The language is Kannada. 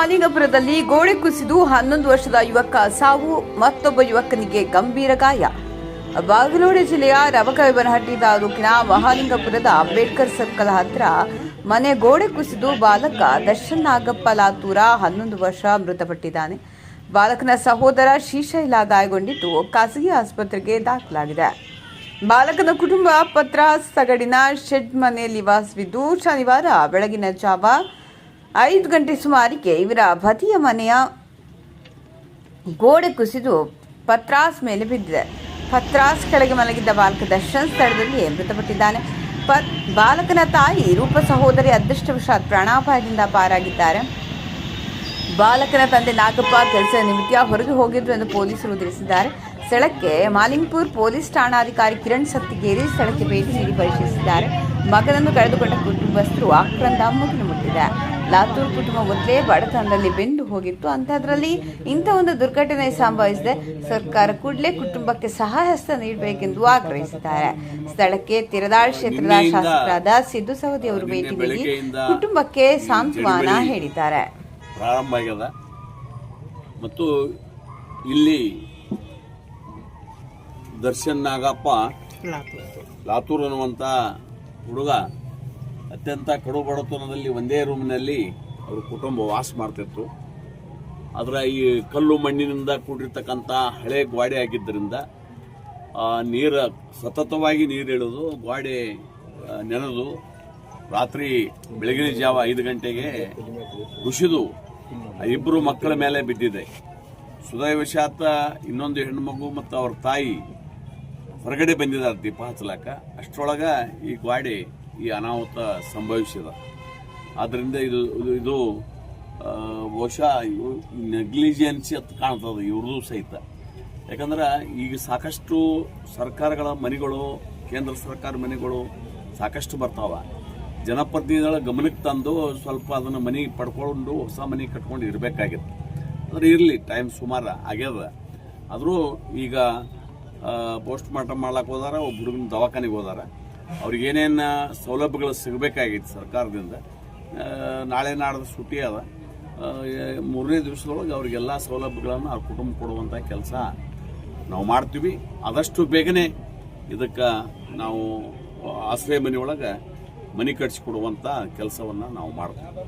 ಮಹಾಲಿಂಗಪುರದಲ್ಲಿ ಗೋಡೆ ಕುಸಿದು 11 ವರ್ಷದ ಯುವಕ ಸಾವು, ಮತ್ತೊಬ್ಬ ಯುವಕನಿಗೆ ಗಂಭೀರ ಗಾಯ. ಬಾಗಲಕೋಟೆ ಜಿಲ್ಲೆಯ ರಬಕವಿಬನಹಟ್ಟಿ ತಾಲೂಕಿನ ಮಹಾಲಿಂಗಪುರದ ಅಂಬೇಡ್ಕರ್ ಸರ್ಕಲ್ ಹತ್ರ ಮನೆ ಗೋಡೆ ಕುಸಿದು ಬಾಲಕ ದರ್ಶನ್ ನಾಗಪ್ಪ ಲಾತೂರ 11 ವರ್ಷ ಮೃತಪಟ್ಟಿದ್ದಾನೆ. ಬಾಲಕನ ಸಹೋದರ ಶ್ರೀಶೈಲ ಗಾಯಗೊಂಡಿದ್ದು ಖಾಸಗಿ ಆಸ್ಪತ್ರೆಗೆ ದಾಖಲಾಗಿದೆ. ಬಾಲಕನ ಕುಟುಂಬ ಪತ್ರಾಸ್ ತಗಡಿನ ಶೆಡ್ ಮನೆಯಲ್ಲಿ ವಾಸವಿದ್ದು ಶನಿವಾರ ಬೆಳಗಿನ ಜಾವ 5 ಗಂಟೆ ಸುಮಾರಿಗೆ ಇವರ ಪತಿಯ ಮನೆಯ ಗೋಡೆ ಕುಸಿದು ಪತ್ರಾಸ್ ಮೇಲೆ ಬಿದ್ದಿದೆ. ಪತ್ರಾಸ್ ಕೆಳಗೆ ಮಲಗಿದ್ದ ಬಾಲಕ ದರ್ಶನ್ ಸ್ಥಳದಲ್ಲಿ ಮೃತಪಟ್ಟಿದ್ದಾನೆ. ಬಾಲಕನ ತಾಯಿ ರೂಪ ಸಹೋದರಿ ಅದೃಷ್ಟವಶಾತ್ ಪ್ರಾಣಾಪಾಯದಿಂದ ಪಾರಾಗಿದ್ದಾರೆ. ಬಾಲಕನ ತಂದೆ ನಾಗಪ್ಪ ಕೆಲಸ ನಿಮಿತ್ತ ಹೊರಗೆ ಹೋಗಿದ್ರು ಎಂದು ಪೊಲೀಸರು ತಿಳಿಸಿದ್ದಾರೆ. ಸ್ಥಳಕ್ಕೆ ಮಾಲಿಂಗ್ಪುರ್ ಪೊಲೀಸ್ ಠಾಣಾಧಿಕಾರಿ ಕಿರಣ್ ಸತ್ತಿಗೇರಿ ಸ್ಥಳಕ್ಕೆ ಭೇಟಿ ನೀಡಿ ಪರಿಶೀಲಿಸಿದ್ದಾರೆ. ಮಗನನ್ನು ಕಳೆದುಕೊಂಡ ಕುಟುಂಬಸ್ಥರು ಆಕ್ರಂದ ಮುಗಿಲು ಮುಟ್ಟಿದೆ. ಲಾತೂರ್ ಕುಟುಂಬ ಮೊದಲೇ ಬಡತನದಲ್ಲಿ ಬೆಂದು ಹೋಗಿತ್ತು. ಅಂಥದ್ರಲ್ಲಿ ಇಂಥ ಒಂದು ದುರ್ಘಟನೆ ಸಂಭವಿಸಿದೆ. ಸರ್ಕಾರ ಕೂಡಲೇ ಕುಟುಂಬಕ್ಕೆ ಸಹಾಯಹಸ್ತ ನೀಡಬೇಕೆಂದು ಆಗ್ರಹಿಸಿದ್ದಾರೆ. ಸ್ಥಳಕ್ಕೆ ತಿರದಾಳ್ ಕ್ಷೇತ್ರದ ಶಾಸಕರಾದ ಸಿದ್ದು ಸವದಿ ಅವರು ಭೇಟಿ ನೀಡಿ ಕುಟುಂಬಕ್ಕೆ ಸಾಂತ್ವನ ಹೇಳಿದ್ದಾರೆ. ಪ್ರಾರಂಭ ಆಗ್ಯದ ಮತ್ತು ಇಲ್ಲಿ ದರ್ಶನ್ ನಾಗಪ್ಪ ಲಾತೂರ್ ಅನ್ನುವಂಥ ಹುಡುಗ ಅತ್ಯಂತ ಕಡು ಬಡತನದಲ್ಲಿ ಒಂದೇ ರೂಮ್ನಲ್ಲಿ ಅವ್ರ ಕುಟುಂಬ ವಾಸ ಮಾಡ್ತಿತ್ತು. ಅದರ ಈ ಕಲ್ಲು ಮಣ್ಣಿನಿಂದ ಕೂಡಿರ್ತಕ್ಕಂಥ ಹಳೆ ಗೋಡೆ ಆಗಿದ್ದರಿಂದ ನೀರು ಸತತವಾಗಿ ನೀರಿಳಿದು ಗೋಡೆ ನೆನೆದು ರಾತ್ರಿ ಬೆಳಗಿನ ಜಾವ 5 ಗಂಟೆಗೆ ಕುಸಿದು 2 ಮಕ್ಕಳ ಮೇಲೆ ಬಿದ್ದಿದೆ. ಸುದೈವಶಾತ್ ಇನ್ನೊಂದು ಹೆಣ್ಣುಮಗು ಮತ್ತು ಅವ್ರ ತಾಯಿ ಹೊರಗಡೆ ಬಂದಿದ್ದಾರೆ ದೀಪ ಹಚ್ಚಲಾಕ. ಅಷ್ಟರೊಳಗೆ ಈ ಗೋಡೆ ಈ ಅನಾಹುತ ಸಂಭವಿಸಿದ. ಆದ್ದರಿಂದ ಇದು ಬಹುಶಃ ನೆಗ್ಲಿಜೆನ್ಸಿ ಅಂತ ಕಾಣ್ತದೆ ಇವ್ರದ್ದು ಸಹಿತ. ಯಾಕಂದ್ರೆ ಈಗ ಸಾಕಷ್ಟು ಸರ್ಕಾರಗಳ ಮನೆಗಳು, ಕೇಂದ್ರ ಸರ್ಕಾರ ಮನೆಗಳು ಸಾಕಷ್ಟು ಬರ್ತಾವ. ಜನಪ್ರತಿನಿಧಿಗಳ ಗಮನಕ್ಕೆ ತಂದು ಸ್ವಲ್ಪ ಅದನ್ನು ಮನೆ ಪಡ್ಕೊಂಡು ಹೊಸ ಮನೆ ಕಟ್ಕೊಂಡು ಇರಬೇಕಾಗಿತ್ತು. ಆದರೆ ಇರಲಿ, ಟೈಮ್ ಸುಮಾರು ಆಗ್ಯದ. ಆದರೂ ಈಗ ಪೋಸ್ಟ್ ಮಾರ್ಟಮ್ ಮಾಡ್ಲಿಕ್ಕೆ ಹೋದಾರ, ಒಬ್ಬ ಹುಡುಗನ ದವಾಖಾನೆಗೆ ಹೋದಾರ. ಅವ್ರಿಗೇನೇನು ಸೌಲಭ್ಯಗಳು ಸಿಗಬೇಕಾಗಿತ್ತು ಸರ್ಕಾರದಿಂದ. ನಾಳೆ ನಾಡ್ದು ಸುಟ್ಟಿ ಅದ. 3ನೇ ದಿವಸದೊಳಗೆ ಅವ್ರಿಗೆಲ್ಲ ಸೌಲಭ್ಯಗಳನ್ನು ಅವ್ರ ಕುಟುಂಬ ಕೊಡುವಂಥ ಕೆಲಸ ನಾವು ಮಾಡ್ತೀವಿ. ಆದಷ್ಟು ಬೇಗನೆ ಇದಕ್ಕೆ ನಾವು ಆಶ್ರಯ ಮನೆಯೊಳಗೆ ಮನೆ ಕಟ್ಟಿಸಿಕೊಡುವಂಥ ಕೆಲಸವನ್ನು ನಾವು ಮಾಡ್ತೀವಿ.